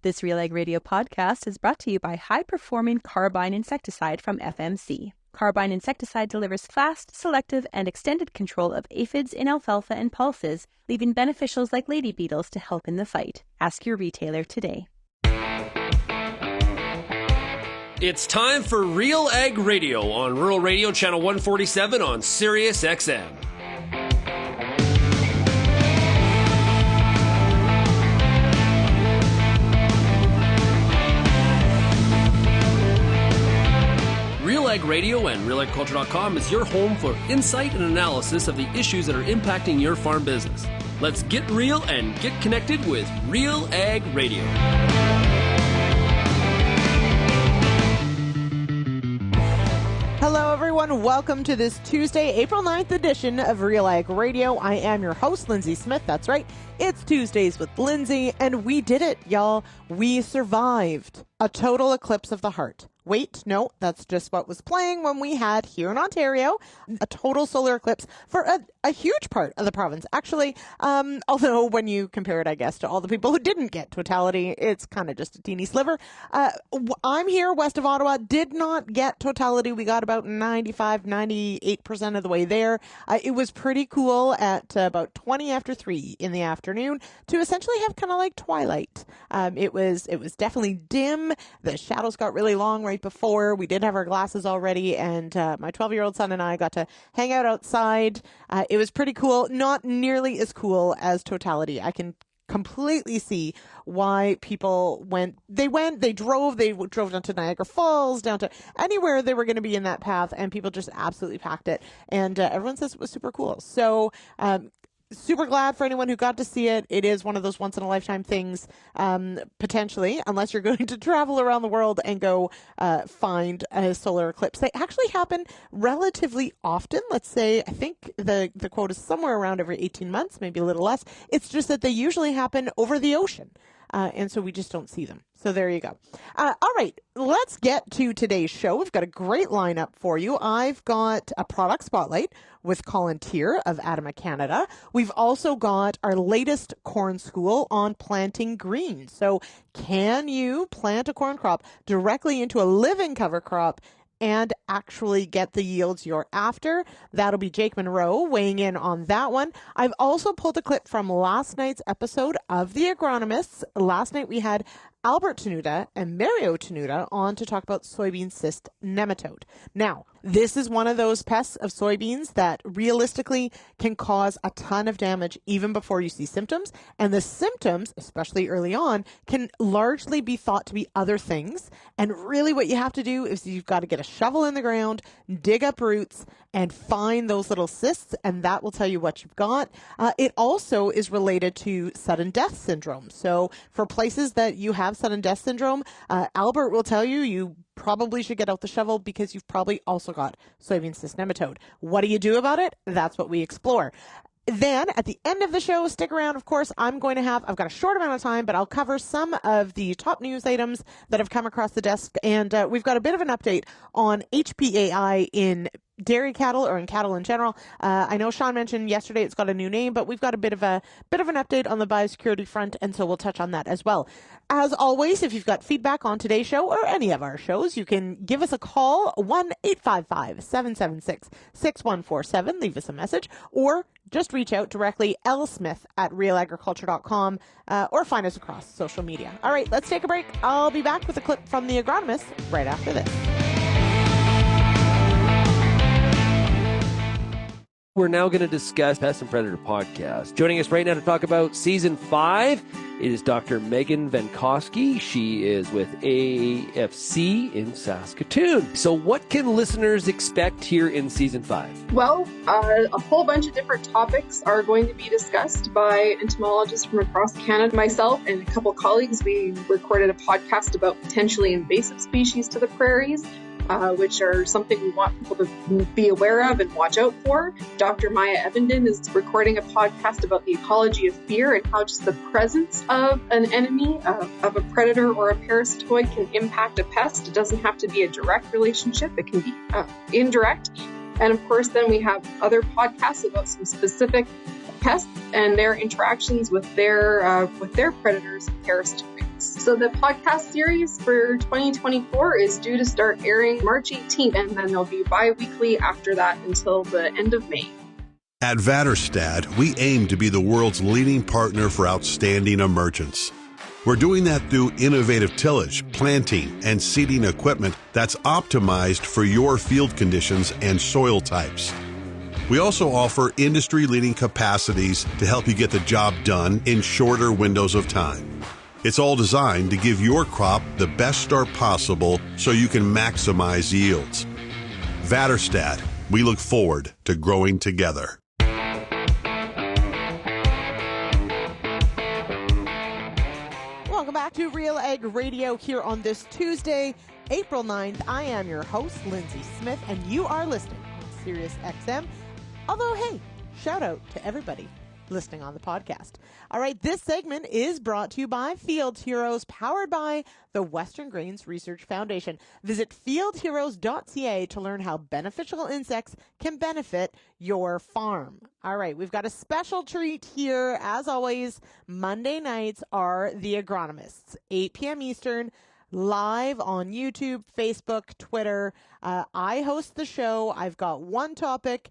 This RealAg Radio podcast is brought to you by high-performing carbine insecticide from FMC. Carbine insecticide delivers fast, selective, and extended control of aphids in alfalfa and pulses, leaving beneficials like lady beetles to help in the fight. Ask your retailer today. It's time for RealAg Radio on Rural Radio Channel 147 on Sirius XM. RealAg Radio and RealAgriculture.com is your home for insight and analysis of the issues that are impacting your farm business. Let's get real and get connected with RealAg Radio. Hello, everyone. Welcome to this Tuesday, April 9th edition of RealAg Radio. I am your host, Lyndsey Smith. That's right. It's Tuesdays with Lyndsey, and we did it, y'all. We survived a total eclipse of the heart. Wait, no, that's just what was playing when we had here in Ontario a total solar eclipse for a huge part of the province. Actually, although when you compare it, I guess, to all the people who didn't get totality, it's kind of just a teeny sliver. I'm here west of Ottawa, did not get totality. We got about 95, 98% of the way there. It was pretty cool at about 20 after 3 in the afternoon to essentially have kind of like twilight. It was definitely dim. The shadows got really long right before. We did have our glasses already, and my 12-year-old son and I got to hang out outside. It was pretty cool. Not nearly as cool as totality. I can completely see why people they drove down to Niagara Falls, down to anywhere they were going to be in that path, and people just absolutely packed it. And everyone says it was super cool. So, super glad for anyone who got to see it. It is one of those once-in-a-lifetime things, potentially, unless you're going to travel around the world and go find a solar eclipse. They actually happen relatively often. Let's say, I think the quote is somewhere around every 18 months, maybe a little less. It's just that they usually happen over the ocean. And so we just don't see them. So there you go. All right, let's get to today's show. We've got a great lineup for you. I've got a product spotlight with Colin Tchir of ADAMA Canada. We've also got our latest corn school on planting greens. So can you plant a corn crop directly into a living cover crop and actually get the yields you're after? That'll be Jake Monroe weighing in on that one. I've also pulled a clip from last night's episode of the Agronomists. Last night we had Albert Tenuta and Mario Tenuta on to talk about soybean cyst nematode. Now, this is one of those pests of soybeans that realistically can cause a ton of damage even before you see symptoms. And the symptoms, especially early on, can largely be thought to be other things. And really what you have to do is you've got to get a shovel in the ground, dig up roots, and find those little cysts, and that will tell you what you've got. It also is related to sudden death syndrome. So for places that you have sudden death syndrome, Albert will tell you probably should get out the shovel because you've probably also got soybean cyst nematode. What do you do about it? That's what we explore. Then at the end of the show, stick around. Of course, I've got a short amount of time, but I'll cover some of the top news items that have come across the desk. And we've got a bit of an update on HPAI in dairy cattle or in cattle in general. I know Sean mentioned yesterday it's got a new name, but we've got a bit of an update on the biosecurity front, and so we'll touch on that as well. As always, if you've got feedback on today's show or any of our shows, you can give us a call, 1-855-776-6147. Leave us a message, or just reach out directly, lsmith@realagriculture.com, or find us across social media. All right, let's take a break. I'll be back with a clip from the Agronomists right after this. We're now going to discuss Pest and Predator podcast. Joining us right now to talk about Season 5 is Dr. Megan Venkowski. She is with AFC in Saskatoon. So what can listeners expect here in Season 5? Well, a whole bunch of different topics are going to be discussed by entomologists from across Canada. Myself and a couple colleagues, we recorded a podcast about potentially invasive species to the prairies. Which are something we want people to be aware of and watch out for. Dr. Maya Evenden is recording a podcast about the ecology of fear and how just the presence of an enemy, of a predator or a parasitoid can impact a pest. It doesn't have to be a direct relationship. It can be indirect. And of course, then we have other podcasts about some specific pests and their interactions with their predators and parasitoids. Agronomists. So the podcast series for 2024 is due to start airing March 18th, and then they'll be bi-weekly after that until the end of May. At Vaterstad, we aim to be the world's leading partner for outstanding emergence. We're doing that through innovative tillage, planting, and seeding equipment that's optimized for your field conditions and soil types. We also offer industry-leading capacities to help you get the job done in shorter windows of time. It's all designed to give your crop the best start possible so you can maximize yields. Vaterstad, we look forward to growing together. Welcome back to RealAg Radio here on this Tuesday, April 9th. I am your host, Lyndsey Smith, and you are listening on Sirius XM. Although, hey, shout out to everybody listening on the podcast. All right, this segment is brought to you by Field Heroes, powered by the Western Grains Research Foundation. Visit fieldheroes.ca to learn how beneficial insects can benefit your farm. All right, we've got a special treat here. As always, Monday nights are the Agronomists, 8 p.m. Eastern, live on YouTube, Facebook, Twitter. I host the show. I've got one topic.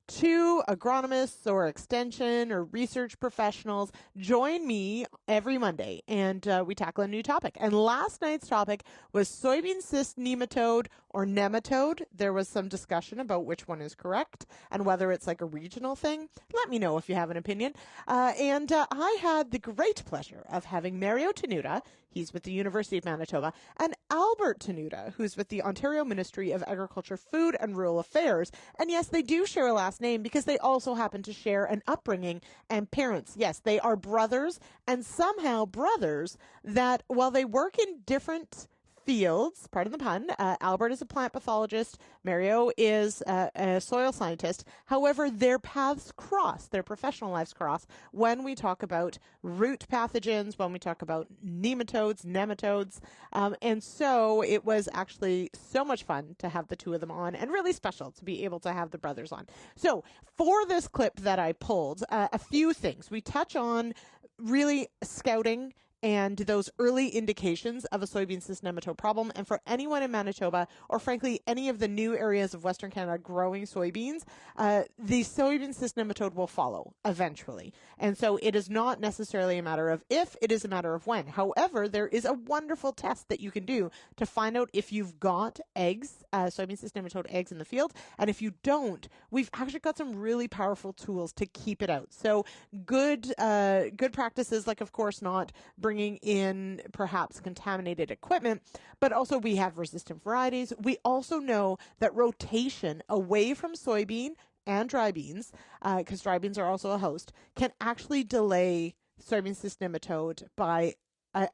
2 agronomists or extension or research professionals join me every Monday, and we tackle a new topic. And last night's topic was soybean cyst nematode or nematode. There was some discussion about which one is correct and whether it's like a regional thing. Let me know if you have an opinion. And I had the great pleasure of having Mario Tenuta, he's with the University of Manitoba, and Albert Tenuta, who's with the Ontario Ministry of Agriculture, Food and Rural Affairs. And yes, they do share a last name because they also happen to share an upbringing and parents. Yes, they are brothers, and somehow brothers that, while they work in different fields, pardon the pun, Albert is a plant pathologist, Mario is a soil scientist. However, their paths cross, their professional lives cross when we talk about root pathogens, when we talk about nematodes. And so it was actually so much fun to have the two of them on, and really special to be able to have the brothers on. So for this clip that I pulled, a few things. We touch on really scouting and those early indications of a soybean cyst nematode problem. And for anyone in Manitoba, or frankly, any of the new areas of Western Canada growing soybeans, the soybean cyst nematode will follow eventually. And so it is not necessarily a matter of if, it is a matter of when. However, there is a wonderful test that you can do to find out if you've got eggs, soybean cyst nematode eggs in the field. And if you don't, we've actually got some really powerful tools to keep it out. So good practices, like, of course, not bringing in perhaps contaminated equipment, but also we have resistant varieties. We also know that rotation away from soybean and dry beans, because dry beans are also a host, can actually delay soybean cyst nematode by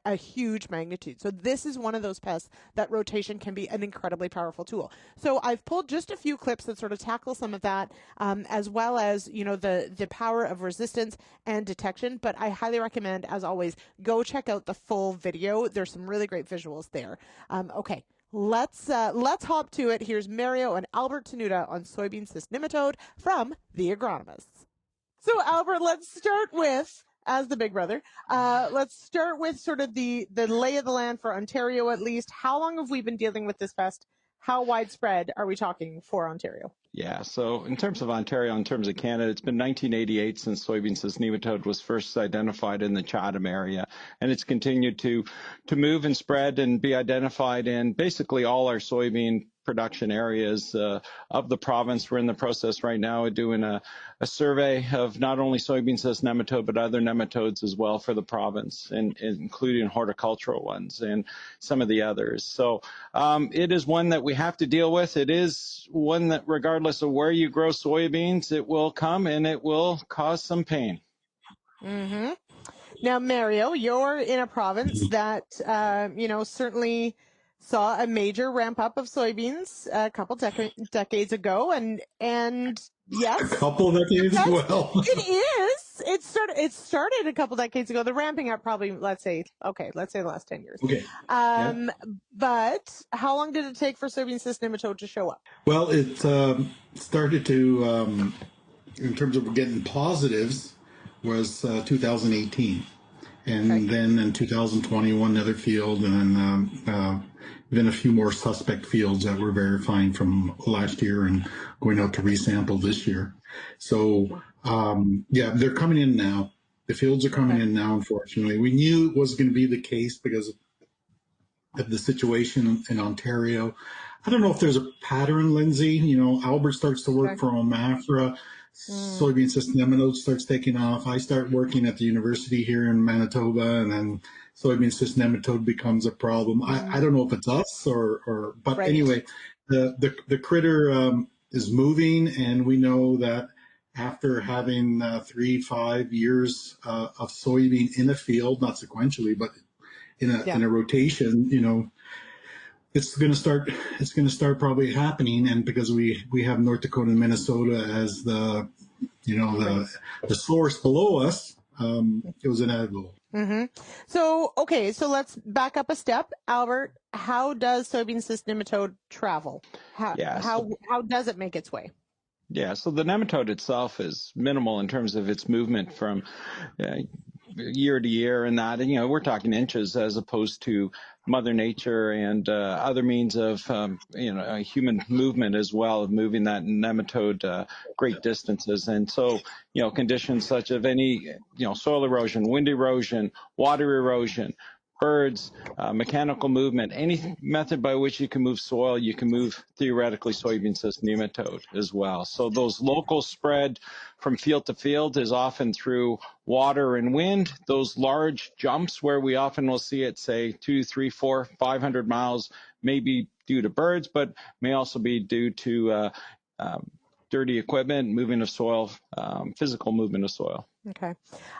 a huge magnitude. So this is one of those pests that rotation can be an incredibly powerful tool. So I've pulled just a few clips that sort of tackle some of that, as well as, you know, the power of resistance and detection. But I highly recommend, as always, go check out the full video. There's some really great visuals there. Okay. Let's hop to it. Here's Mario and Albert Tenuta on soybean cyst nematode from the Agronomists. So Albert, let's start with, as the big brother, let's start with sort of the lay of the land for Ontario, at least. How long have we been dealing with this pest? How widespread are we talking for Ontario? Yeah, so in terms of Ontario, in terms of Canada, it's been 1988 since soybean cyst nematode was first identified in the Chatham area, and it's continued to move and spread and be identified in basically all our soybean production areas of the province. We're in the process right now of doing a survey of not only soybean cyst nematode, but other nematodes as well for the province, and including horticultural ones and some of the others. So it is one that we have to deal with. It is one that, regardless of where you grow soybeans, it will come and it will cause some pain. Mm-hmm. Now, Mario, you're in a province that, certainly saw a major ramp up of soybeans a couple decades ago, and yes, a couple decades as well. It is. It started a couple decades ago. The ramping up probably, let's say the last 10 years. Okay. But how long did it take for soybean cyst nematode to show up? Well, it started to, in terms of getting positives, was 2018. And then in 2021, another field, and then a few more suspect fields that we're verifying from last year and going out to resample this year. So, they're coming in now. The fields are coming in now, unfortunately. We knew it was going to be the case because of the situation in Ontario. I don't know if there's a pattern, Lyndsey. Albert starts to work for Omafra. Soybean cyst nematode starts taking off. I start working at the university here in Manitoba, and then soybean cyst nematode becomes a problem. I don't know if it's us but anyway, the critter is moving, and we know that after having 3-5 years of soybean in a field, not sequentially, but in a rotation, it's going to start probably happening. And because we have North Dakota and Minnesota as the source below us, it was inevitable. So let's back up a step. Albert, how does soybean cyst nematode travel? How does it make its way? Yeah, so the nematode itself is minimal in terms of its movement from year to year, and that, we're talking inches as opposed to Mother Nature and other means of human movement as well, of moving that nematode great distances. And so conditions such as any soil erosion, wind erosion, water erosion, birds, mechanical movement, any method by which you can move soil, you can move theoretically soybean cyst nematode as well. So those local spread from field to field is often through water and wind. Those large jumps where we often will see it, say 2, 3, 4, 500 miles, may be due to birds, but may also be due to dirty equipment, moving of soil, physical movement of soil. Okay.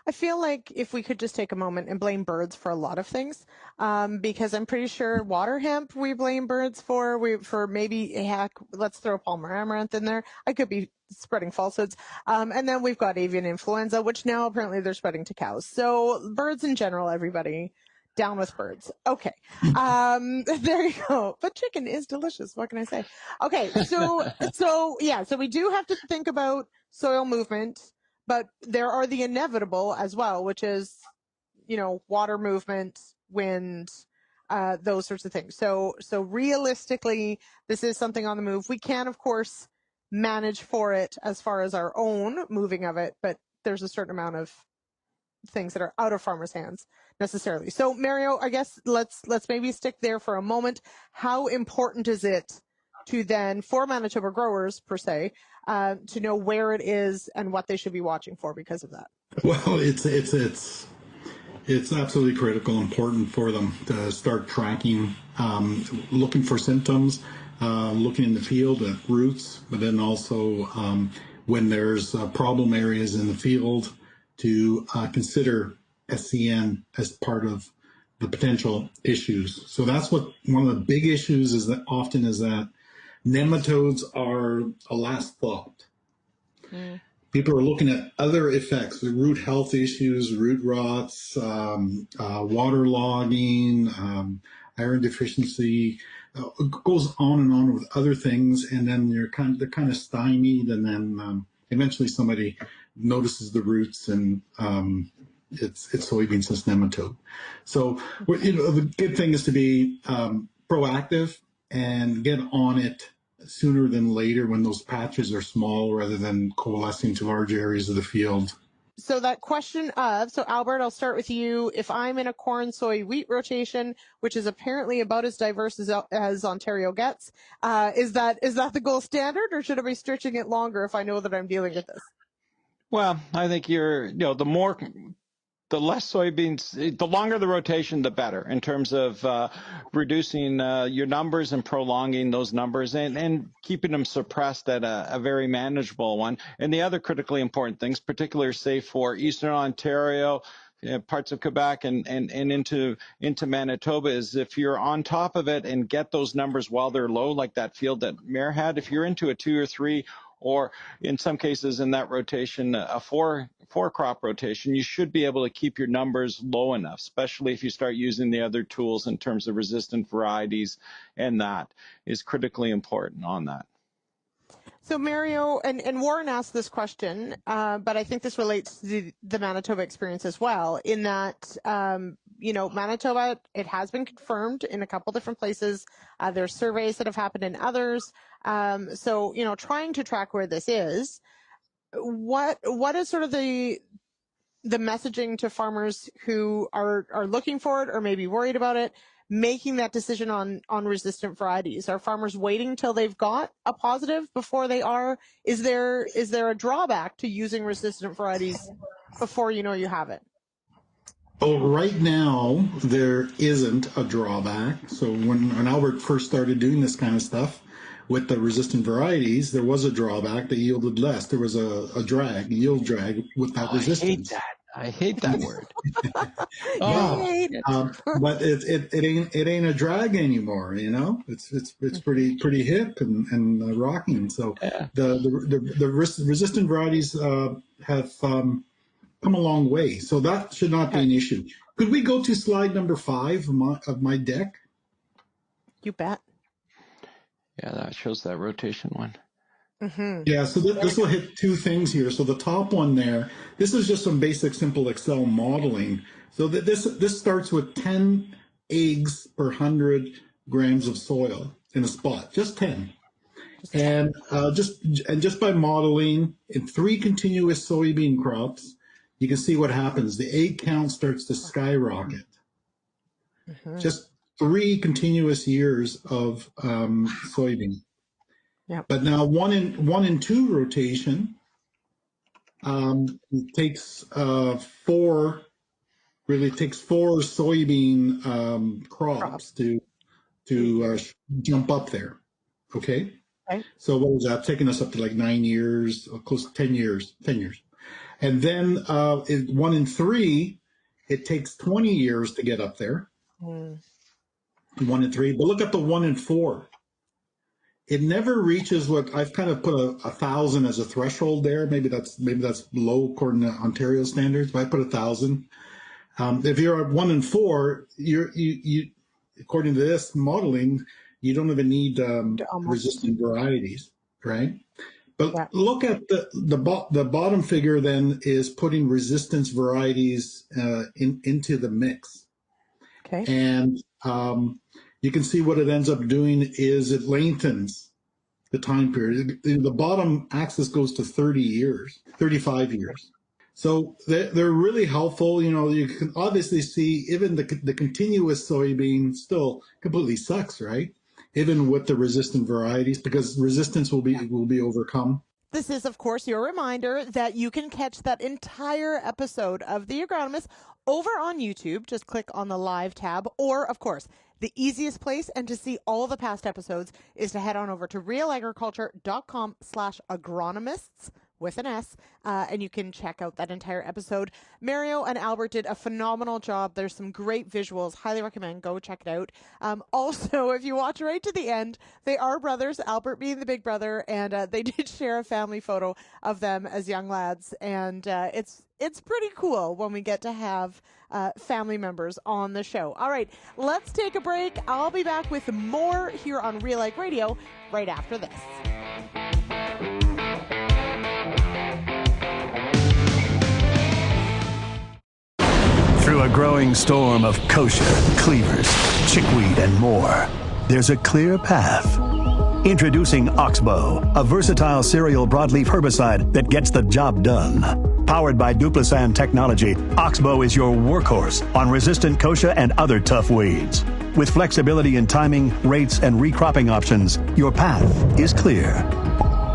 I feel like if we could just take a moment and blame birds for a lot of things, because I'm pretty sure water hemp we blame birds for. Let's throw Palmer amaranth in there. I could be spreading falsehoods. And then we've got avian influenza, which now apparently they're spreading to cows. So birds in general, everybody. Down with birds. Okay. There you go. But chicken is delicious. What can I say? Okay. So we do have to think about soil movement, but there are the inevitable as well, which is, water movement, wind, those sorts of things. So realistically, this is something on the move. We can, of course, manage for it as far as our own moving of it, but there's a certain amount of things that are out of farmers' hands necessarily. So Mario, I guess let's maybe stick there for a moment. How important is it to then, for Manitoba growers per se, to know where it is and what they should be watching for because of that? Well, it's absolutely critical, important for them to start tracking, looking for symptoms, looking in the field at roots, but then also when there's problem areas in the field, to consider SCN as part of the potential issues. So that's one of the big issues is that nematodes are a last thought. People are looking at other effects, the root health issues, root rots, water logging, iron deficiency. It goes on and on with other things, and then they're kind of stymied, and then eventually somebody notices the roots, and it's soybean cyst nematode. So the good thing is to be proactive and get on it sooner than later when those patches are small, rather than coalescing to large areas of the field. So that question so Albert, I'll start with you. If I'm in a corn, soy, wheat rotation, which is apparently about as diverse as Ontario gets, is that the gold standard, or should I be stretching it longer if I know that I'm dealing with this? Well, I think the less soybeans, the longer the rotation, the better in terms of reducing your numbers and prolonging those numbers and keeping them suppressed at a very manageable one. And the other critically important things, particularly say for Eastern Ontario, parts of Quebec and into Manitoba, is if you're on top of it and get those numbers while they're low, like that field that Mayor had, if you're into a 2 or 3, or in some cases in that rotation, a four crop rotation, you should be able to keep your numbers low enough, especially if you start using the other tools in terms of resistant varieties, and that is critically important on that. So Mario and Warren asked this question, but I think this relates to the Manitoba experience as well, in that, Manitoba, it has been confirmed in a couple different places. There's surveys that have happened in others. So, trying to track where this is, what is sort of the messaging to farmers who are looking for it or maybe worried about it, making that decision on resistant varieties? Are farmers waiting till they've got a positive before they are? Is there a drawback to using resistant varieties before you know you have it? Well, right now, there isn't a drawback. So when Albert first started doing this kind of stuff with the resistant varieties, there was a drawback that yielded less. There was a yield drag with that resistance. I hate that word. But it ain't a drag anymore. It's pretty hip and rocking. So the resistant varieties have come a long way. So that should not be an issue. Could we go to slide number 5 of my deck? You bet. Yeah, that shows that rotation one. Mm-hmm. Yeah, so this will hit 2 things here. So the top one there, this is just some basic simple Excel modeling. So this starts with 10 eggs per 100 grams of soil in a spot, just 10. And just by modeling in 3 continuous soybean crops, you can see what happens. The egg count starts to skyrocket. Mm-hmm. Just 3 continuous years of soybean. Yep. But now 1 in 2 rotation takes 4 soybean crops to jump up there. Okay. Right. So what is that? Taking us up to like 9 years, close to 10 years. And then 1 in 3, it takes 20 years to get up there. 1 in 3. But look at the 1 in 4. It never reaches what I've kind of put 1,000 as a threshold there. Maybe that's low according to Ontario standards, but I put 1,000. If you're at 1 in 4, you according to this modeling, you don't even need resistant varieties, right? But look at the bottom figure. Then is putting resistance varieties into the mix. Okay. And you can see what it ends up doing is it lengthens the time period. The bottom axis goes to 35 years. So they're really helpful. You can obviously see even the continuous soybean still completely sucks, right? Even with the resistant varieties, because resistance will be overcome. This is, of course, your reminder that you can catch that entire episode of The Agronomists over on YouTube. Just click on the live tab, or, of course, the easiest place and to see all the past episodes is to head on over to realagriculture.com/agronomists with an S, and you can check out that entire episode. Mario and Albert did a phenomenal job. There's some great visuals. Highly recommend. Go check it out. Also, if you watch right to the end, they are brothers, Albert being the big brother, and they did share a family photo of them as young lads, and it's pretty cool when we get to have family members on the show. All right, let's take a break. I'll be back with more here on RealAg Radio right after this. Through a growing storm of kochia, cleavers, chickweed, and more, there's a clear path. Introducing Oxbow, a versatile cereal broadleaf herbicide that gets the job done. Powered by Duplisan technology, Oxbow is your workhorse on resistant kochia and other tough weeds. With flexibility in timing, rates, and recropping options, your path is clear.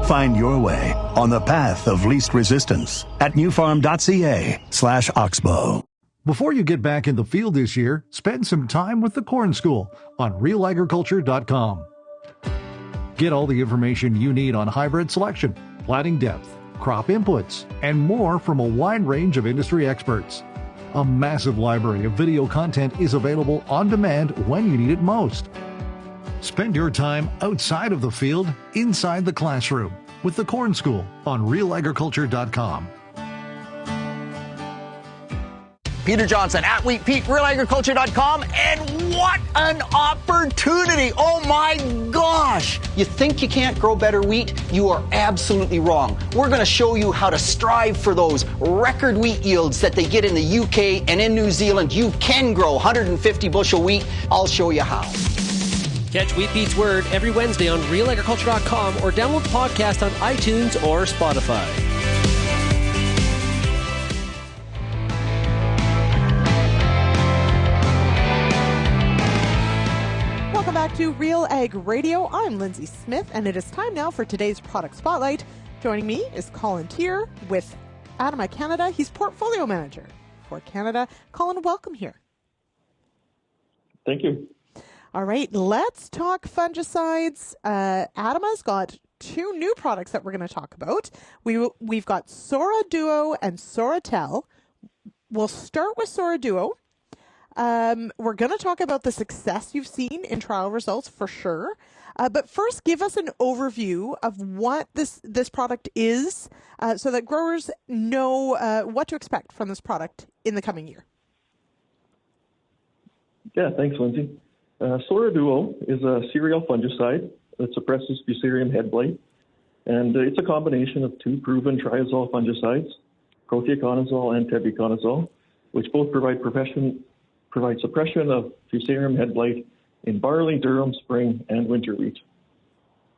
Find your way on the path of least resistance at newfarm.ca/Oxbow. Before you get back in the field this year, spend some time with the Corn School on RealAgriculture.com. Get all the information you need on hybrid selection, planting depth, crop inputs, and more from a wide range of industry experts. A massive library of video content is available on demand when you need it most. Spend your time outside of the field, inside the classroom, with the Corn School on RealAgriculture.com. Peter Johnson at WheatPete, RealAgriculture.com, and what an opportunity! Oh my gosh! You think you can't grow better wheat? You are absolutely wrong. We're going to show you how to strive for those record wheat yields that they get in the UK and in New Zealand. You can grow 150 bushel wheat. I'll show you how. Catch WheatPete's Word every Wednesday on RealAgriculture.com or download the podcast on iTunes or Spotify. Welcome back to Real Ag Radio. I'm Lyndsey Smith, and it is time now for today's Product Spotlight. Joining me is Colin Tchir with ADAMA Canada. He's Portfolio Manager for Canada. Colin, welcome here. Thank you. All right, let's talk fungicides. ADAMA's got two new products that we're going to talk about. We've got Sora Duo and Soratel. We'll start with Sora Duo. We're going to talk about the success you've seen in trial results for sure. But first, give us an overview of what this product is so that growers know what to expect from this product in the coming year. Yeah, thanks, Lyndsey. Sora Duo is a cereal fungicide that suppresses Fusarium head blight, and it's a combination of two proven triazole fungicides, prothioconazole and tebuconazole, which both provide suppression of Fusarium head blight in barley, durum, spring, and winter wheat.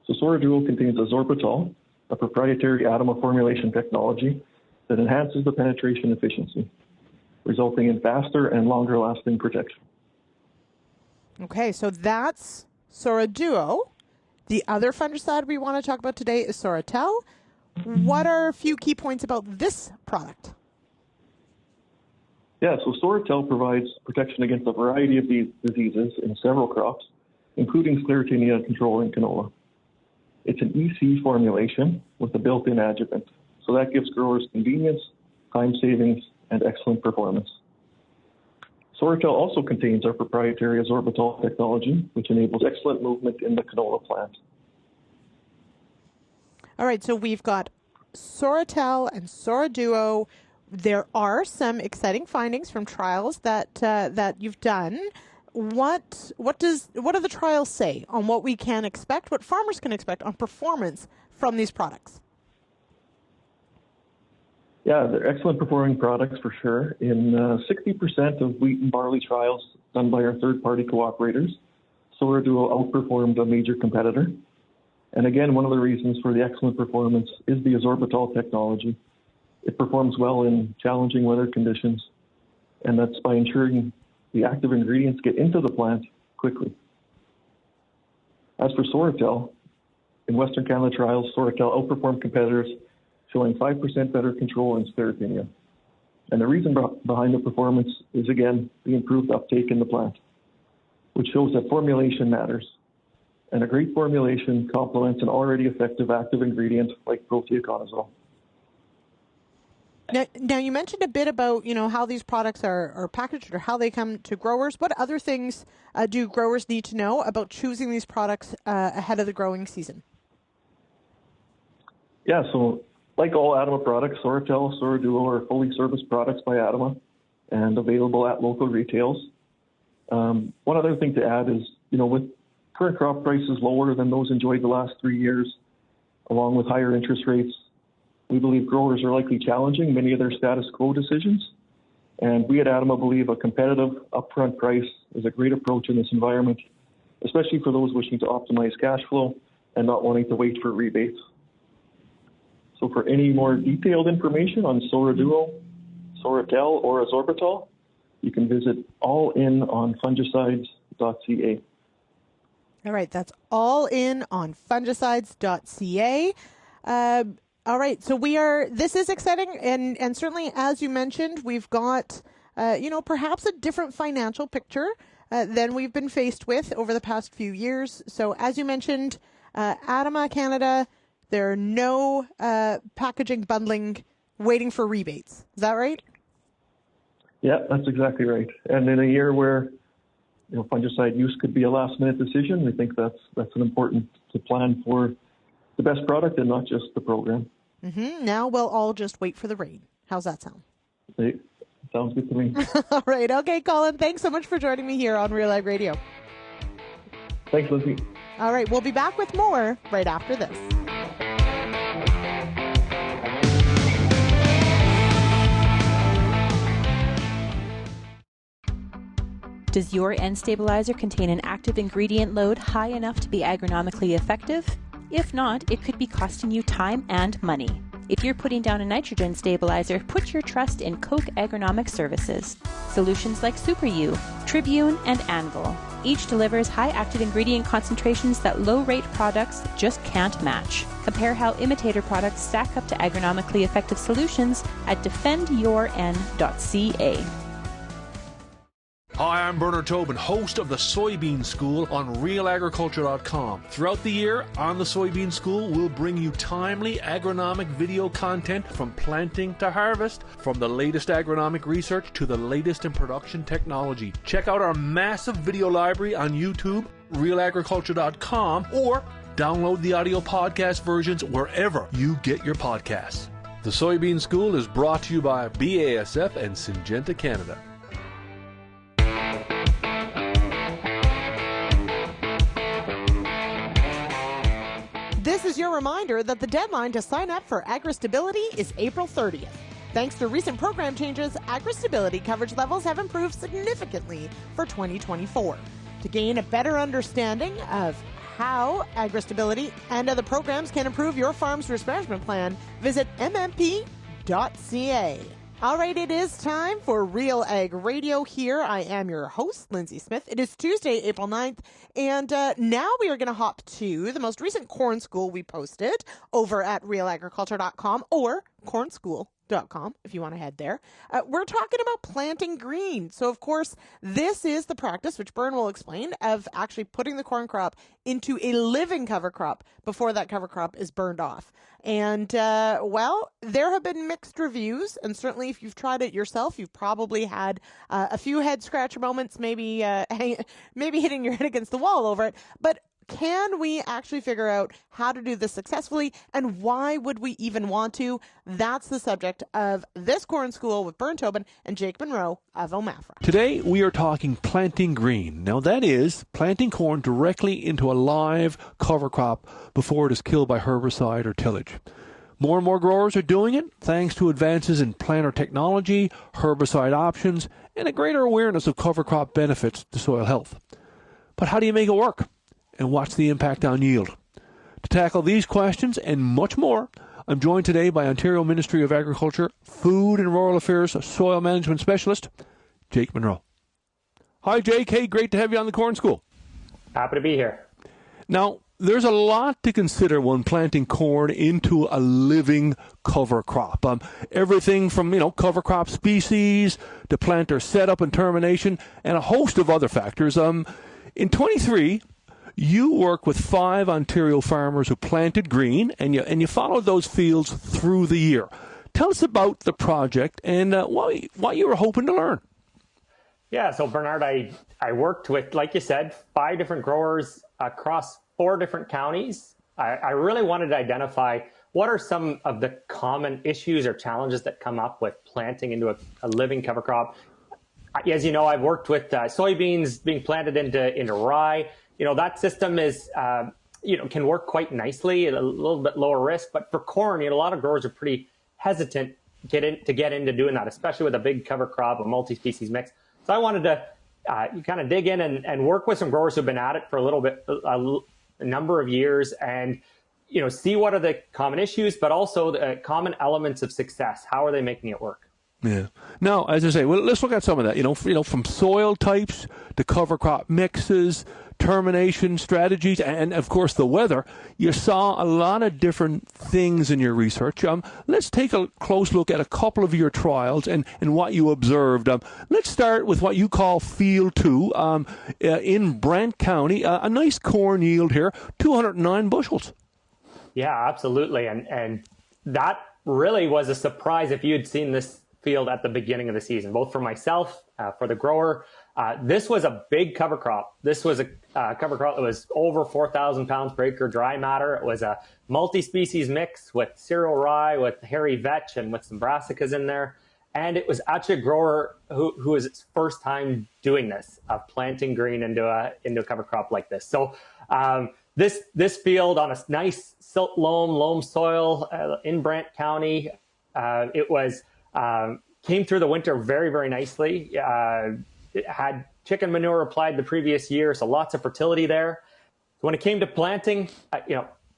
So Sora Duo contains azorbital, a proprietary ADAMA formulation technology that enhances the penetration efficiency, resulting in faster and longer-lasting protection. Okay, so that's Sora Duo. The other fungicide we want to talk about today is Soratel. What are a few key points about this product? Yeah, so Soratel provides protection against a variety of these diseases in several crops, including Sclerotinia control in canola. It's an EC formulation with a built-in adjuvant, so that gives growers convenience, time savings, and excellent performance. Soratel also contains our proprietary azorbital technology, which enables excellent movement in the canola plant. All right, so we've got Soratel and Sora Duo. There are some exciting findings from trials that you've done. What do the trials say on what we can expect, what farmers can expect on performance from these products? Yeah, they're excellent performing products for sure. In 60% of wheat and barley trials done by our third-party cooperators, Sora Duo outperformed a major competitor. And again, one of the reasons for the excellent performance is the azorbital technology. It performs well in challenging weather conditions, and that's by ensuring the active ingredients get into the plant quickly. As for Soratel, in Western Canada trials, Soratel outperformed competitors, showing 5% better control in Sclerotinia. And the reason behind the performance is, again, the improved uptake in the plant, which shows that formulation matters. And a great formulation complements an already effective active ingredient like prothioconazole. Now you mentioned a bit about how these products are packaged or how they come to growers. What other things do growers need to know about choosing these products ahead of the growing season? Yeah, so like all ADAMA products, Soratel, Sora Duo are fully serviced products by ADAMA and available at local retails. One other thing to add is, with current crop prices lower than those enjoyed the last 3 years, along with higher interest rates, we believe growers are likely challenging many of their status quo decisions. And we at ADAMA believe a competitive upfront price is a great approach in this environment, especially for those wishing to optimize cash flow and not wanting to wait for rebates. So for any more detailed information on Sora Duo, Soratel, or azorbital, you can visit allinonfungicides.ca. All right, that's allinonfungicides.ca. All right, so this is exciting, and certainly, as you mentioned, we've got, perhaps a different financial picture than we've been faced with over the past few years. So as you mentioned, ADAMA Canada, there are no packaging, bundling, waiting for rebates. Is that right? Yeah, that's exactly right. And in a year where fungicide use could be a last-minute decision, we think that's an important to plan for the best product and not just the program. Mm-hmm. Now we'll all just wait for the rain. How's that sound? Sounds good to me. All right. Okay, Colin, thanks so much for joining me here on RealAg Radio. Thanks, Lyndsey. All right, we'll be back with more right after this. Does your N stabilizer contain an active ingredient load high enough to be agronomically effective? If not, it could be costing you time and money. If you're putting down a nitrogen stabilizer, put your trust in Koch Agronomic Services. Solutions like Super U, Tribune, and Anvil. Each delivers high active ingredient concentrations that low-rate products just can't match. Compare how imitator products stack up to agronomically effective solutions at defendyourn.ca. Hi, I'm Bernard Tobin, host of the Soybean School on RealAgriculture.com. Throughout the year, on the Soybean School, we'll bring you timely agronomic video content from planting to harvest, from the latest agronomic research to the latest in production technology. Check out our massive video library on YouTube, RealAgriculture.com, or download the audio podcast versions wherever you get your podcasts. The Soybean School is brought to you by BASF and Syngenta Canada. This is your reminder that the deadline to sign up for AgriStability is April 30th. Thanks to recent program changes, AgriStability coverage levels have improved significantly for 2024. To gain a better understanding of how AgriStability and other programs can improve your farm's risk management plan, visit mmp.ca. All right, it is time for RealAg Radio here. I am your host, Lyndsey Smith. It is Tuesday, April 9th, and now we are going to hop to the most recent corn school we posted over at RealAgriculture.com or cornschool.com if you want to head there. We're talking about planting green. So, of course, this is the practice, which Bern will explain, of actually putting the corn crop into a living cover crop before that cover crop is burned off. And, well, there have been mixed reviews, and certainly if you've tried it yourself, you've probably had a few head-scratcher moments, maybe hitting your head against the wall over it. But can we actually figure out how to do this successfully, and why would we even want to? That's the subject of this corn school with Bern Tobin and Jake Monroe of OMAFRA. Today we are talking planting green. Now that is planting corn directly into a live cover crop before it is killed by herbicide or tillage. More and more growers are doing it thanks to advances in planter technology, herbicide options, and a greater awareness of cover crop benefits to soil health. But how do you make it work? And what's the impact on yield? To tackle these questions and much more, I'm joined today by Ontario Ministry of Agriculture, Food and Rural Affairs Soil Management Specialist, Jake Monroe. Hi, Jake. Hey, great to have you on the Corn School. Happy to be here. Now, there's a lot to consider when planting corn into a living cover crop. Everything from, cover crop species to planter setup and termination, and a host of other factors. In 23, you work with 5 Ontario farmers who planted green, and you followed those fields through the year. Tell us about the project and what you were hoping to learn. Yeah, so Bernard, I worked with, like you said, 5 different growers across 4 different counties. I really wanted to identify what are some of the common issues or challenges that come up with planting into a living cover crop. As you know, I've worked with soybeans being planted into rye. That system is, can work quite nicely at a little bit lower risk. But for corn, a lot of growers are pretty hesitant to get into doing that, especially with a big cover crop, a multi-species mix. So I wanted to kind of dig in and work with some growers who've been at it for a number of years and, see what are the common issues, but also the common elements of success. How are they making it work? Yeah. Now, as I say, well, let's look at some of that. From soil types to cover crop mixes, termination strategies, and of course the weather. You saw a lot of different things in your research. Let's take a close look at a couple of your trials and what you observed. Let's start with what you call Field 2 in Brant County. A nice corn yield here, 209 bushels. Yeah, absolutely. And that really was a surprise if you had seen this field at the beginning of the season, both for myself, for the grower. This was a big cover crop. This was a cover crop that was over 4,000 pounds per acre dry matter. It was a multi-species mix with cereal rye, with hairy vetch, and with some brassicas in there. And it was actually a grower who was its first time doing this, planting green into a cover crop like this. So this field on a nice silt loam soil in Brant County, it was came through the winter very, very nicely. It had chicken manure applied the previous year, so lots of fertility there. When it came to planting,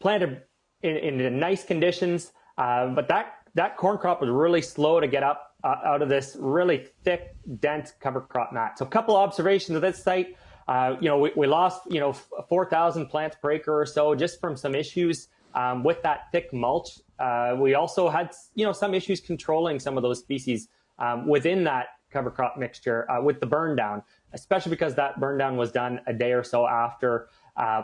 planted in nice conditions, but that corn crop was really slow to get up out of this really thick, dense cover crop mat. So a couple observations of this site. We lost 4,000 plants per acre or so just from some issues with that thick mulch. We also had some issues controlling some of those species within that cover crop mixture with the burn down, especially because that burn down was done a day or so after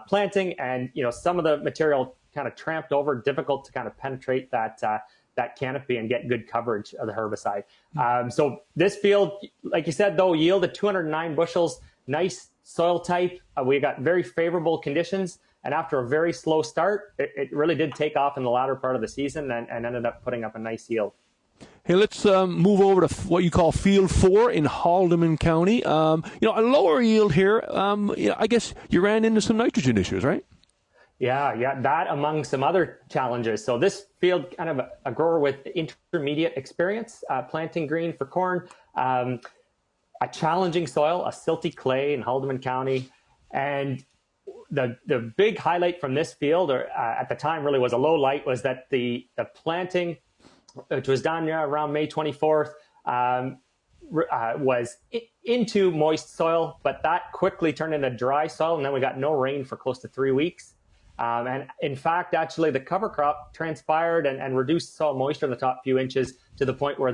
planting, and some of the material kind of tramped over, difficult to kind of penetrate that canopy and get good coverage of the herbicide. So this field, like you said, though, yielded 209 bushels, nice soil type. We got very favorable conditions, and after a very slow start, it really did take off in the latter part of the season and ended up putting up a nice yield. Hey, let's move over to what you call Field 4 in Haldimand County. A lower yield here. I guess you ran into some nitrogen issues, right? Yeah, that among some other challenges. So this field, kind of a grower with intermediate experience planting green for corn, a challenging soil, a silty clay in Haldimand County, and the big highlight from this field, or at the time really was a low light, was that the planting, which was done around May 24th, was into moist soil, but that quickly turned into dry soil, and then we got no rain for close to 3 weeks. And in fact, actually, the cover crop transpired and reduced soil moisture in the top few inches to the point where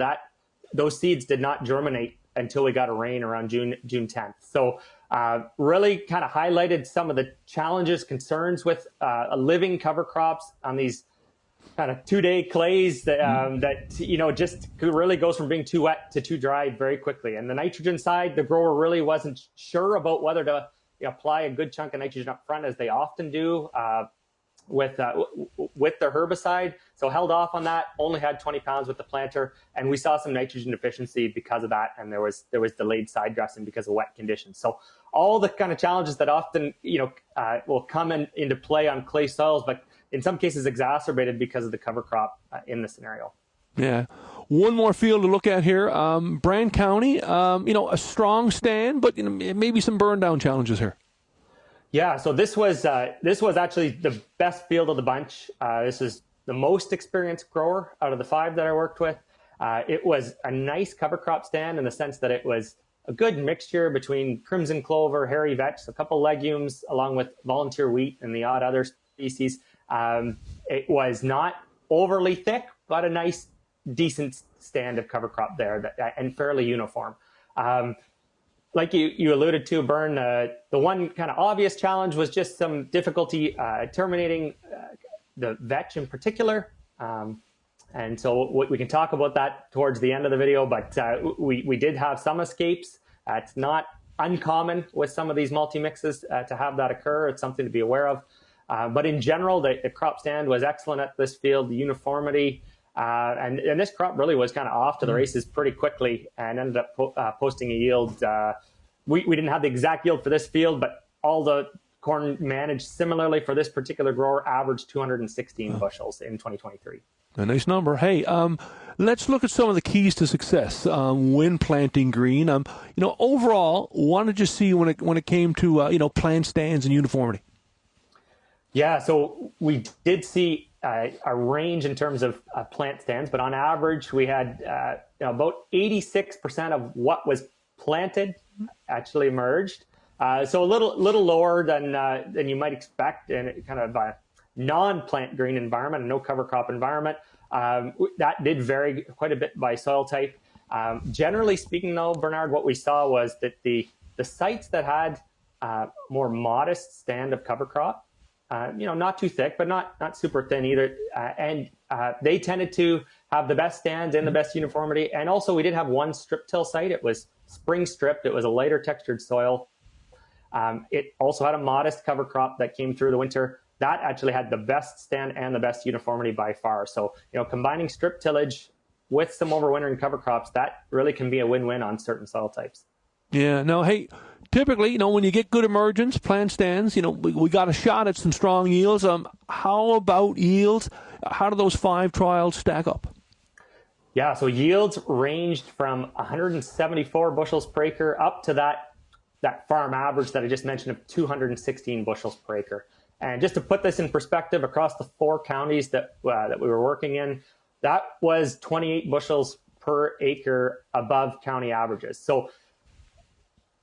those seeds did not germinate until we got a rain around June 10th. So really kind of highlighted some of the challenges, concerns with living cover crops on these kind of 2-day clays that just really goes from being too wet to too dry very quickly. And the nitrogen side, the grower really wasn't sure about whether to apply a good chunk of nitrogen up front, as they often do with the herbicide. So held off on that, only had 20 pounds with the planter, and we saw some nitrogen deficiency because of that, and there was delayed side dressing because of wet conditions. So all the kind of challenges that often will come into play on clay soils, but in some cases exacerbated because of the cover crop in the scenario. Yeah. One more field to look at here, Brant County, a strong stand, but maybe some burn down challenges here. Yeah, so this was actually the best field of the bunch. This is the most experienced grower out of the 5 that I worked with. It was a nice cover crop stand in the sense that it was a good mixture between crimson clover, hairy vetch, a couple legumes, along with volunteer wheat and the odd other species. It was not overly thick, but a nice, decent stand of cover crop there and fairly uniform. Like you alluded to, Bern, the one kind of obvious challenge was just some difficulty terminating the vetch in particular. And so we can talk about that towards the end of the video, but we did have some escapes. It's not uncommon with some of these multi-mixes to have that occur. It's something to be aware of. But in general, the crop stand was excellent at this field, the uniformity. And this crop really was kind of off to the races pretty quickly and ended up posting a yield. We didn't have the exact yield for this field, but all the corn managed similarly for this particular grower averaged 216 bushels in 2023. A nice number. Hey, let's look at some of the keys to success when planting green. Overall, what did you see when it came to plant stands and uniformity? Yeah, so we did see a range in terms of plant stands, but on average, we had about 86% of what was planted actually emerged. So a little lower than you might expect in kind of a non-plant green environment, a no cover crop environment. That did vary quite a bit by soil type. Generally speaking, though, Bernard, what we saw was that the sites that had more modest stand of cover crop, not too thick, but not super thin either. And they tended to have the best stands and the best uniformity. And also we did have one strip till site. It was spring stripped. It was a lighter textured soil. It also had a modest cover crop that came through the winter. That actually had the best stand and the best uniformity by far. So, combining strip tillage with some overwintering cover crops, that really can be a win-win on certain soil types. Yeah. Now, hey, typically, when you get good emergence, plant stands, we got a shot at some strong yields. How about yields? How do those 5 trials stack up? Yeah, so yields ranged from 174 bushels per acre up to that farm average that I just mentioned of 216 bushels per acre. And just to put this in perspective, across the 4 counties that we were working in, that was 28 bushels per acre above county averages. So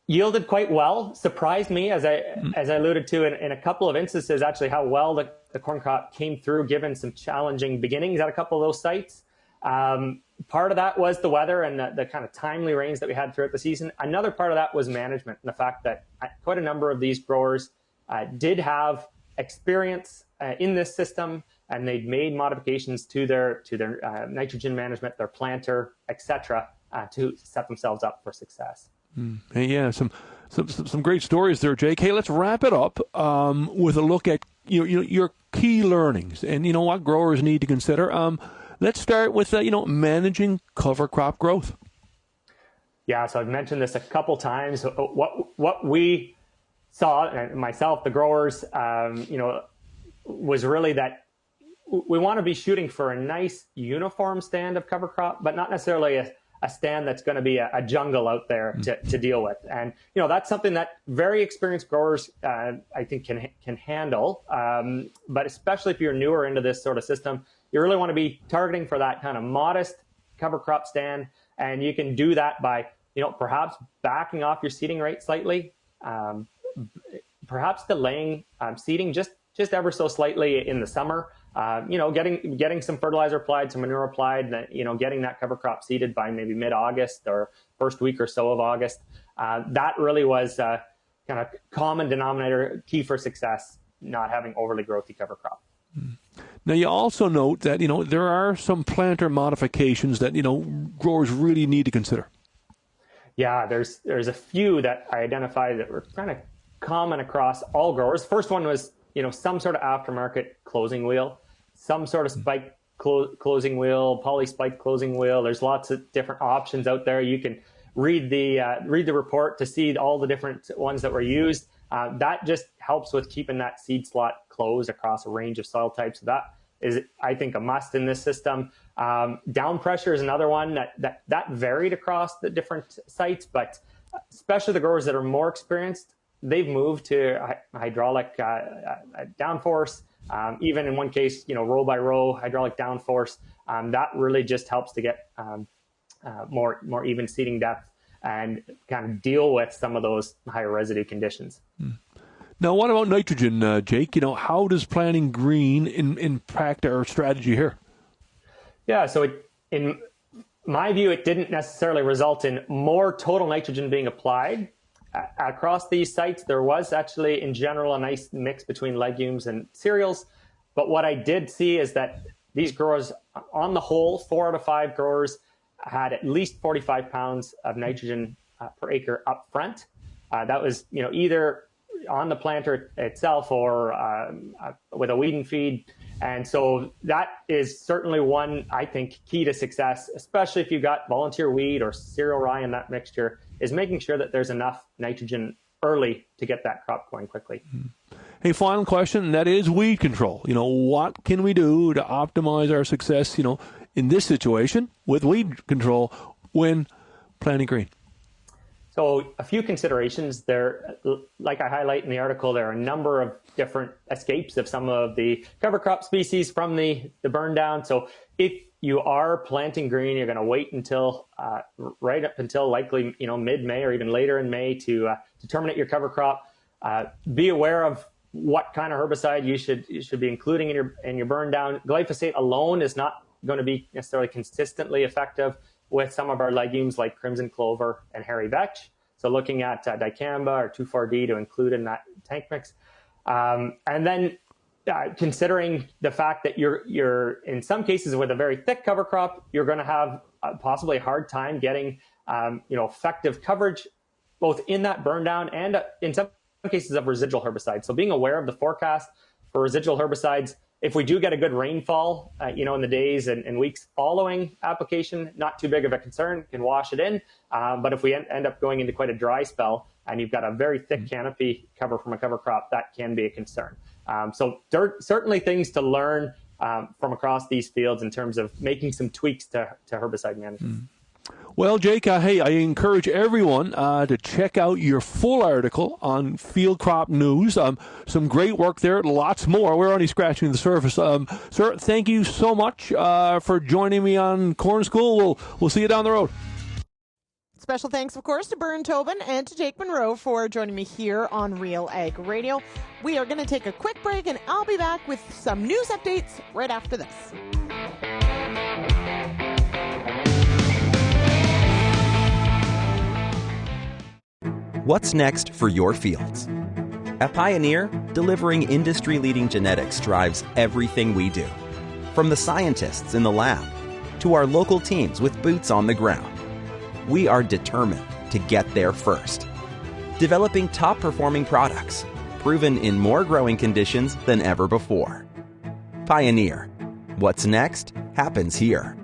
yielded quite well. Surprised me, as I alluded to in a couple of instances, actually how well the corn crop came through, given some challenging beginnings at a couple of those sites. Part of that was the weather and the kind of timely rains that we had throughout the season. Another part of that was management, and the fact that quite a number of these growers did have experience in this system, and they'd made modifications to their nitrogen management, their planter, etc., to set themselves up for success. Hey, yeah, some great stories there, Jake. Hey, let's wrap it up with a look at your key learnings and what growers need to consider. Let's start with managing cover crop growth. Yeah, so I've mentioned this a couple times. What we saw, and myself, the growers, was really that we want to be shooting for a nice uniform stand of cover crop, but not necessarily a stand that's going to be a jungle out there to deal with. And, that's something that very experienced growers, I think, can handle. But especially if you're newer into this sort of system, you really want to be targeting for that kind of modest cover crop stand. And you can do that by, perhaps backing off your seeding rate slightly, perhaps delaying seeding just ever so slightly in the summer. Getting some fertilizer applied, some manure applied, getting that cover crop seeded by maybe mid-August or first week or so of August. That really was kind of common denominator, key for success, not having overly growthy cover crop. Now, you also note that, there are some planter modifications that, growers really need to consider. Yeah, there's a few that I identified that were kind of common across all growers. First one was, some sort of aftermarket closing wheel, some sort of spike closing wheel, poly spike closing wheel. There's lots of different options out there. You can read the report to see all the different ones that were used. That just helps with keeping that seed slot closed across a range of soil types. So that is, I think, a must in this system. Down pressure is another one that varied across the different sites, but especially the growers that are more experienced, they've moved to hydraulic downforce, even in one case, row by row hydraulic downforce. That really just helps to get more even seeding depth and kind of deal with some of those higher residue conditions. Now, what about nitrogen, Jake? How does planting green impact our strategy here? Yeah, so in my view, it didn't necessarily result in more total nitrogen being applied. Across these sites, there was actually, in general, a nice mix between legumes and cereals. But what I did see is that these growers, on the whole, 4 out of 5 growers had at least 45 pounds of nitrogen per acre up front. That was, either on the planter itself or with a weeding feed. And so that is certainly one, I think, key to success, especially if you've got volunteer wheat or cereal rye in that mixture, is making sure that there's enough nitrogen early to get that crop going quickly. Hey, final question, and that is weed control. What can we do to optimize our success, in this situation with weed control when planting green? So a few considerations there. Like I highlight in the article, there are a number of different escapes of some of the cover crop species from the burn down. So if you are planting green, you're going to wait until right up until likely mid-May or even later in May to terminate your cover crop. Be aware of what kind of herbicide you should be including in your burn down. Glyphosate alone is not going to be necessarily consistently effective with some of our legumes like crimson clover and hairy vetch. So looking at dicamba or 2,4-D to include in that tank mix. And then considering the fact that you're in some cases with a very thick cover crop, you're going to have possibly a hard time getting effective coverage both in that burn down and in some cases of residual herbicides. So being aware of the forecast for residual herbicides, If we do get a good rainfall, in the days and weeks following application, not too big of a concern, can wash it in. But if we end up going into quite a dry spell and you've got a very thick canopy cover from a cover crop, that can be a concern. So there are certainly things to learn from across these fields in terms of making some tweaks to herbicide management. Well, Jake, hey, I encourage everyone to check out your full article on Field Crop News. Some great work there, lots more. We're only scratching the surface. Sir, thank you so much for joining me on Corn School. We'll see you down the road. Special thanks, of course, to Byrne Tobin and to Jake Monroe for joining me here on Real Ag Radio. We are going to take a quick break, and I'll be back with some news updates right after this. What's next for your fields? At Pioneer, delivering industry-leading genetics drives everything we do. From the scientists in the lab to our local teams with boots on the ground, we are determined to get there first. Developing top-performing products, proven in more growing conditions than ever before. Pioneer. What's next happens here.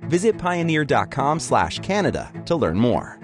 Visit pioneer.com/Canada to learn more.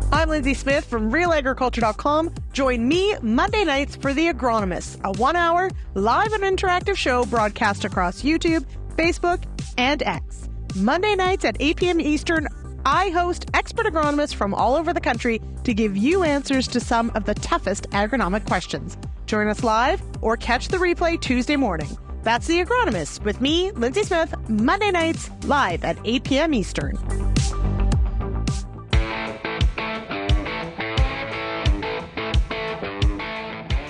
I'm Lyndsey Smith from RealAgriculture.com. Join me Monday nights for The Agronomists, a 1-hour live and interactive show broadcast across YouTube, Facebook, and X. Monday nights at 8 p.m. Eastern, I host expert agronomists from all over the country to give you answers to some of the toughest agronomic questions. Join us live or catch the replay Tuesday morning. That's The Agronomists with me, Lyndsey Smith, Monday nights live at 8 p.m. Eastern.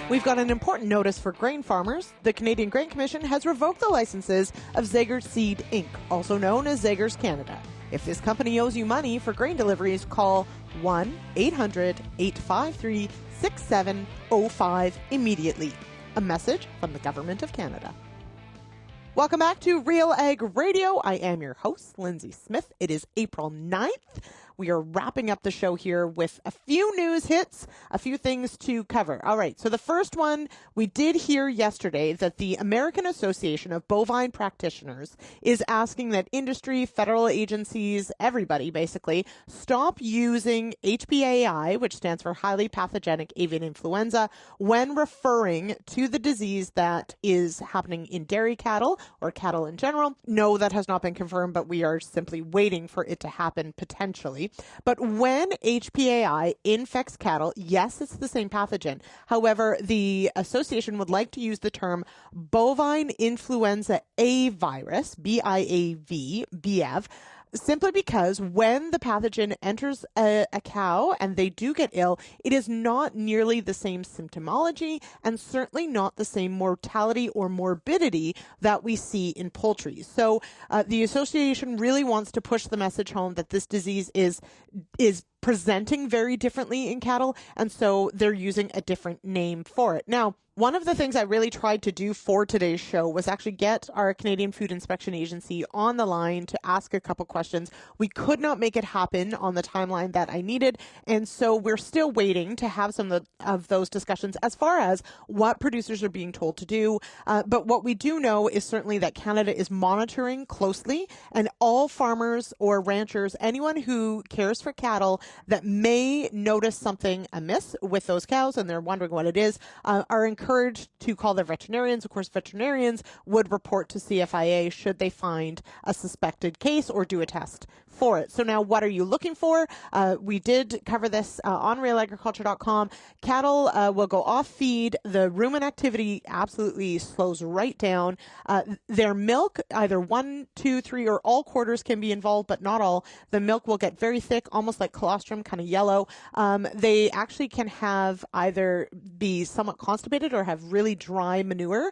We've got an important notice for grain farmers. The Canadian Grain Commission has revoked the licenses of Zegers Seed Inc., also known as Zegers Canada. If this company owes you money for grain deliveries, call 1-800-853-6705 immediately. A message from the Government of Canada. Welcome back to Real Ag Radio. I am your host, Lyndsey Smith. It is April 9th. We are wrapping up the show here with a few news hits, a few things to cover. All right, so the first one, we did hear yesterday that the American Association of Bovine Practitioners is asking that industry, federal agencies, everybody basically, stop using HPAI, which stands for highly pathogenic avian influenza, when referring to the disease that is happening in dairy cattle or cattle in general. No, that has not been confirmed, but we are simply waiting for it to happen potentially. But when HPAI infects cattle, yes, it's the same pathogen. However, the association would like to use the term bovine influenza A virus, BIAV, simply because when the pathogen enters a cow and they do get ill, it is not nearly the same symptomology and certainly not the same mortality or morbidity that we see in poultry. So the association really wants to push the message home that this disease is presenting very differently in cattle, and so they're using a different name for it. Now, one of the things I really tried to do for today's show was actually get our Canadian Food Inspection Agency on the line to ask a couple questions. We could not make it happen on the timeline that I needed, and so we're still waiting to have some of those discussions as far as what producers are being told to do. But what we do know is certainly that Canada is monitoring closely, and all farmers or ranchers, anyone who cares for cattle that may notice something amiss with those cows and they're wondering what it is, are encouraged to call their veterinarians. Of course, veterinarians would report to CFIA should they find a suspected case or do a test for it. So now what are you looking for? We did cover this on RealAgriculture.com. Cattle will go off feed. The rumen activity absolutely slows right down. Their milk, either 1, 2, 3, or all quarters can be involved, but not all. The milk will get very thick, almost like colostrum, kind of yellow. They actually can have either be somewhat constipated or have really dry manure.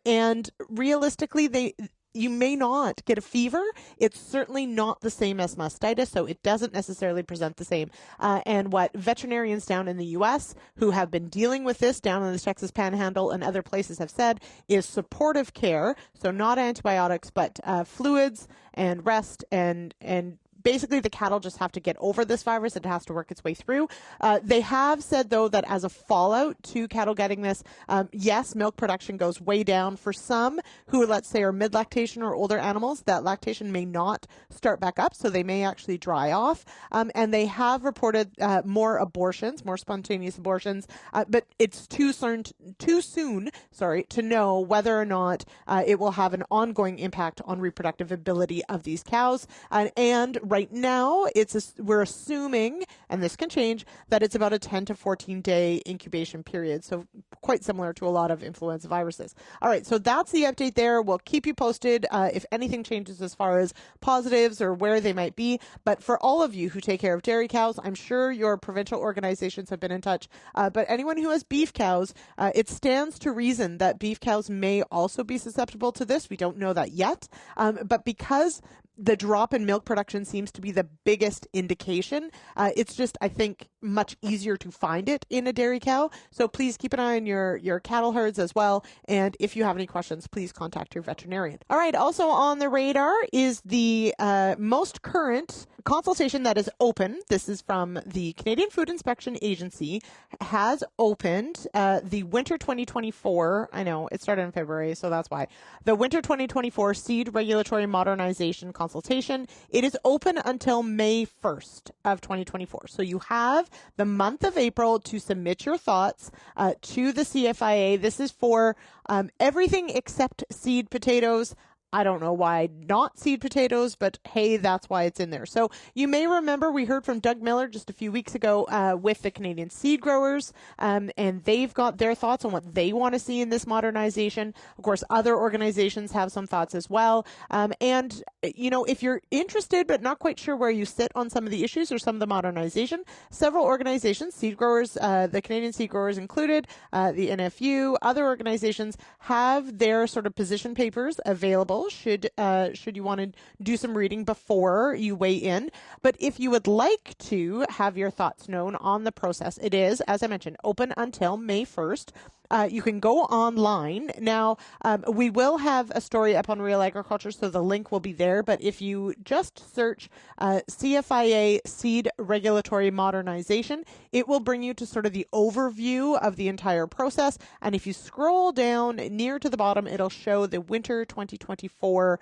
And realistically, you may not get a fever. It's certainly not the same as mastitis, so it doesn't necessarily present the same. And what veterinarians down in the U.S. who have been dealing with this down in the Texas Panhandle and other places have said is supportive care, so not antibiotics, but fluids and rest and basically the cattle just have to get over this virus. It has to work its way through. They have said, though, that as a fallout to cattle getting this, yes, milk production goes way down. For some who, let's say, are mid-lactation or older animals, that lactation may not start back up, so they may actually dry off. And they have reported more abortions, more spontaneous abortions, but it's too soon to know whether or not it will have an ongoing impact on reproductive ability of these cows. And right now, we're assuming, and this can change, that it's about a 10 to 14 day incubation period. So quite similar to a lot of influenza viruses. All right, so that's the update there. We'll keep you posted if anything changes as far as positives or where they might be. But for all of you who take care of dairy cows, I'm sure your provincial organizations have been in touch. But anyone who has beef cows, it stands to reason that beef cows may also be susceptible to this. We don't know that yet. But because the drop in milk production seems to be the biggest indication, it's just, I think, much easier to find it in a dairy cow. So please keep an eye on your cattle herds as well. And if you have any questions, please contact your veterinarian. All right. Also on the radar is the most current consultation that is open. This is from the Canadian Food Inspection Agency, has opened the winter 2024. I know it started in February, so that's why. The winter 2024 seed regulatory modernization consultation. It is open until May 1st of 2024. So you have the month of April to submit your thoughts to the CFIA. This is for everything except seed potatoes. I don't know why not seed potatoes, but hey, that's why it's in there. So you may remember we heard from Doug Miller just a few weeks ago with the Canadian seed growers, and they've got their thoughts on what they want to see in this modernization. Of course, other organizations have some thoughts as well. And, you know, if you're interested but not quite sure where you sit on some of the issues or some of the modernization, several organizations, seed growers, the Canadian seed growers included, the NFU, other organizations have their sort of position papers available should you want to do some reading before you weigh in. But if you would like to have your thoughts known on the process, it is, as I mentioned, open until May 1st. You can go online. Now, we will have a story up on Real Agriculture, so the link will be there. But if you just search CFIA Seed Regulatory Modernization, it will bring you to sort of the overview of the entire process. And if you scroll down near to the bottom, it'll show the Winter 2024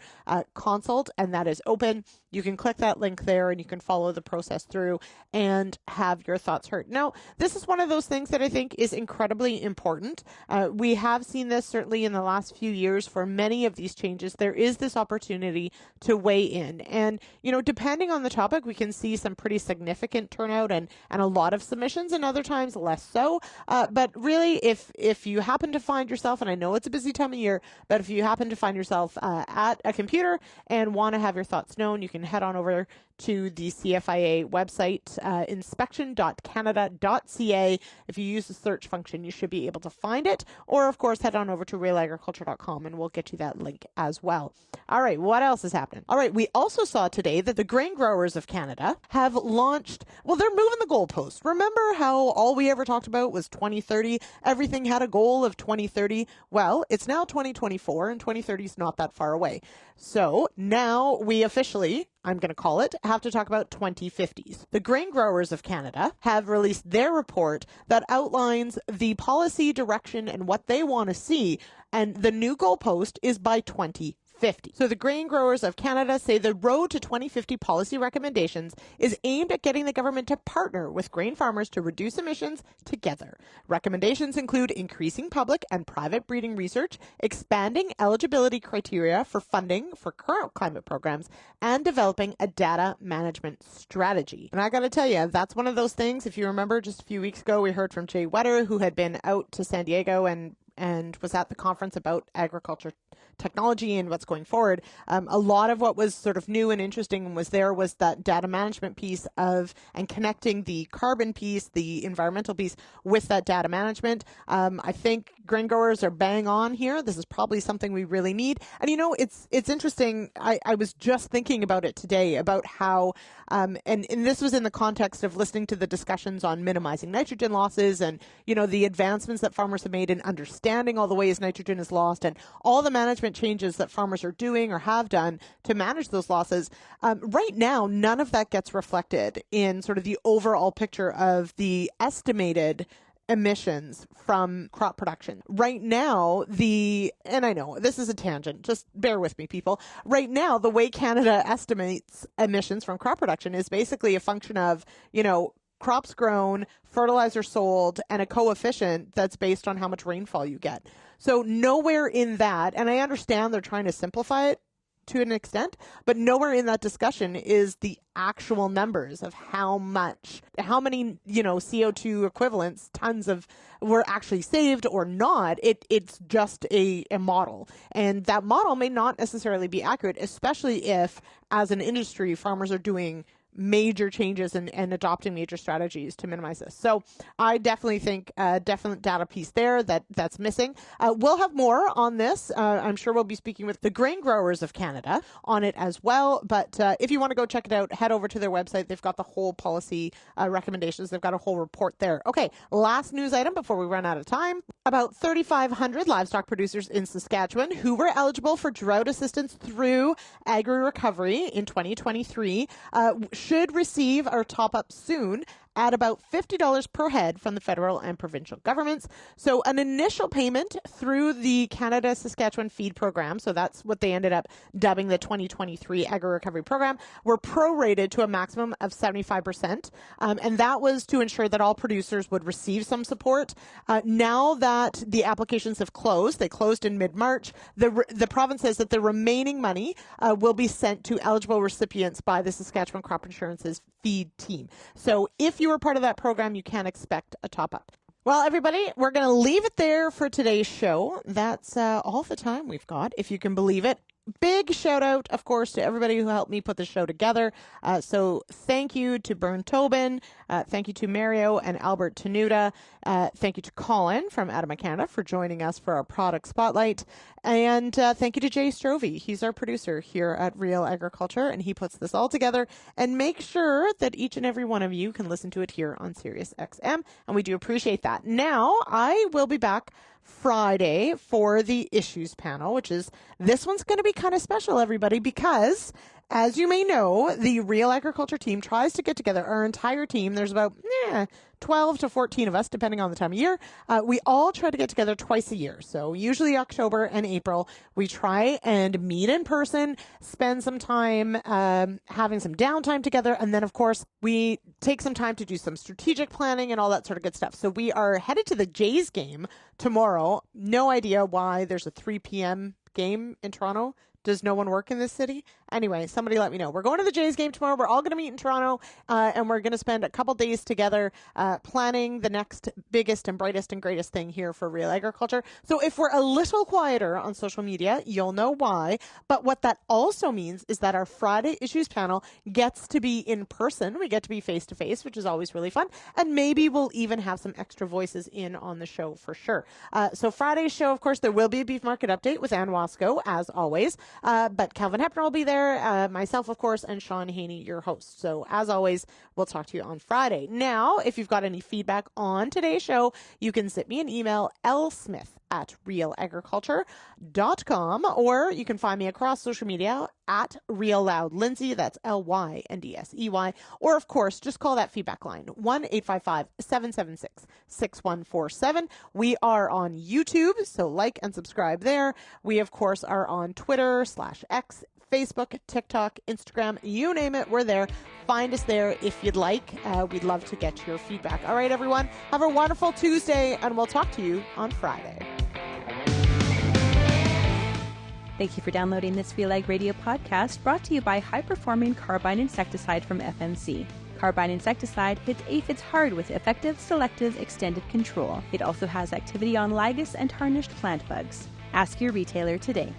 consult, and that is open. You can click that link there and you can follow the process through and have your thoughts heard. Now, this is one of those things that I think is incredibly important. We have seen this certainly in the last few years for many of these changes. There is this opportunity to weigh in. And, you know, depending on the topic, we can see some pretty significant turnout and a lot of submissions, and other times less so. But really, if you happen to find yourself, and I know it's a busy time of year, but if you happen to find yourself at a computer and want to have your thoughts known, you can head on over to the CFIA website, inspection.canada.ca. If you use the search function, you should be able to find it. Or, of course, head on over to realagriculture.com and we'll get you that link as well. All right, what else is happening? All right, we also saw today that the Grain Growers of Canada have launched, well, they're moving the goalpost. Remember how all we ever talked about was 2030? Everything had a goal of 2030. Well, it's now 2024 and 2030 is not that far away. So now we officially, I'm going to call it, have to talk about 2050s. The Grain Growers of Canada have released their report that outlines the policy direction and what they want to see, and the new goalpost is by 2050. So the Grain Growers of Canada say the road to 2050 policy recommendations is aimed at getting the government to partner with grain farmers to reduce emissions together. Recommendations include increasing public and private breeding research, expanding eligibility criteria for funding for current climate programs, and developing a data management strategy. And I got to tell you, that's one of those things. If you remember, just a few weeks ago, we heard from Jay Wetter, who had been out to San Diego and was at the conference about agriculture technology and what's going forward. A lot of what was sort of new and interesting was that data management piece of, and connecting the carbon piece, the environmental piece with that data management. I think grain growers are bang on here. This is probably something we really need. And it's interesting. I was just thinking about it today, about how, and this was in the context of listening to the discussions on minimizing nitrogen losses and, the advancements that farmers have made in understanding all the ways nitrogen is lost and all the management changes that farmers are doing or have done to manage those losses. Right now, none of that gets reflected in sort of the overall picture of the estimated emissions from crop production. Right now, and I know this is a tangent, just bear with me, people. Right now, the way Canada estimates emissions from crop production is basically a function of, crops grown, fertilizer sold, and a coefficient that's based on how much rainfall you get. So nowhere in that, and I understand they're trying to simplify it to an extent, but nowhere in that discussion is the actual numbers of how many, CO2 equivalents, tons of were actually saved or not. It's just a model. And that model may not necessarily be accurate, especially if, as an industry, farmers are doing major changes and adopting major strategies to minimize this. So I definitely think a definite data piece there that's missing. We'll have more on this. I'm sure we'll be speaking with the grain growers of Canada on it as well. But if you want to go check it out, head over to their website. They've got the whole policy recommendations. They've got a whole report there. Okay, last news item before we run out of time. About 3,500 livestock producers in Saskatchewan who were eligible for drought assistance through Agri-Recovery in 2023 should receive our top-up soon at about $50 per head from the federal and provincial governments. So an initial payment through the Canada Saskatchewan Feed Program, so that's what they ended up dubbing the 2023 Agri-Recovery Program, were prorated to a maximum of 75%. And that was to ensure that all producers would receive some support. Now that the applications have closed, they closed in mid-March, the province says that the remaining money will be sent to eligible recipients by the Saskatchewan Crop Insurance's feed team. So if you were part of that program, you can expect a top-up. Well, everybody, we're going to leave it there for today's show. That's all the time we've got, if you can believe it. Big shout out, of course, to everybody who helped me put the show together. So thank you to Bern Tobin. Thank you to Mario and Albert Tenuta. Thank you to Colin from ADAMA Canada for joining us for our product spotlight. And thank you to Jay Strovey. He's our producer here at Real Agriculture, and he puts this all together and makes sure that each and every one of you can listen to it here on Sirius XM. And we do appreciate that. Now, I will be back Friday for the issues panel, which is, this one's going to be kind of special, everybody, because as you may know, the Real Agriculture team tries to get together, our entire team. There's about 12 to 14 of us, depending on the time of year. We all try to get together twice a year. So usually October and April, we try and meet in person, spend some time having some downtime together. And then, of course, we take some time to do some strategic planning and all that sort of good stuff. So we are headed to the Jays game tomorrow. No idea why there's a 3 p.m. game in Toronto. Does no one work in this city? Anyway, somebody let me know. We're going to the Jays game tomorrow. We're all going to meet in Toronto, and we're going to spend a couple days together planning the next biggest and brightest and greatest thing here for Real Agriculture. So if we're a little quieter on social media, you'll know why. But what that also means is that our Friday issues panel gets to be in person. We get to be face-to-face, which is always really fun. And maybe we'll even have some extra voices in on the show for sure. So Friday's show, of course, there will be a beef market update with Ann Wasco, as always. But Calvin Hepner will be there, myself, of course, and Sean Haney, your host. So as always, we'll talk to you on Friday. Now, if you've got any feedback on today's show, you can send me an email, lsmith@realagriculture.com, or you can find me across social media at RealLoudLyndsey, that's LYNDSEY, or of course, just call that feedback line, 1-855-776-6147. We are on YouTube, so like and subscribe there. We, of course, are on Twitter/X, Facebook, TikTok, Instagram, you name it, we're there. Find us there if you'd like. We'd love to get your feedback. All right, everyone, have a wonderful Tuesday, and we'll talk to you on Friday. Thank you for downloading this RealAg Radio podcast, brought to you by high-performing carbine insecticide from FMC. Carbine insecticide hits aphids hard with effective, selective, extended control. It also has activity on lygus and tarnished plant bugs. Ask your retailer today.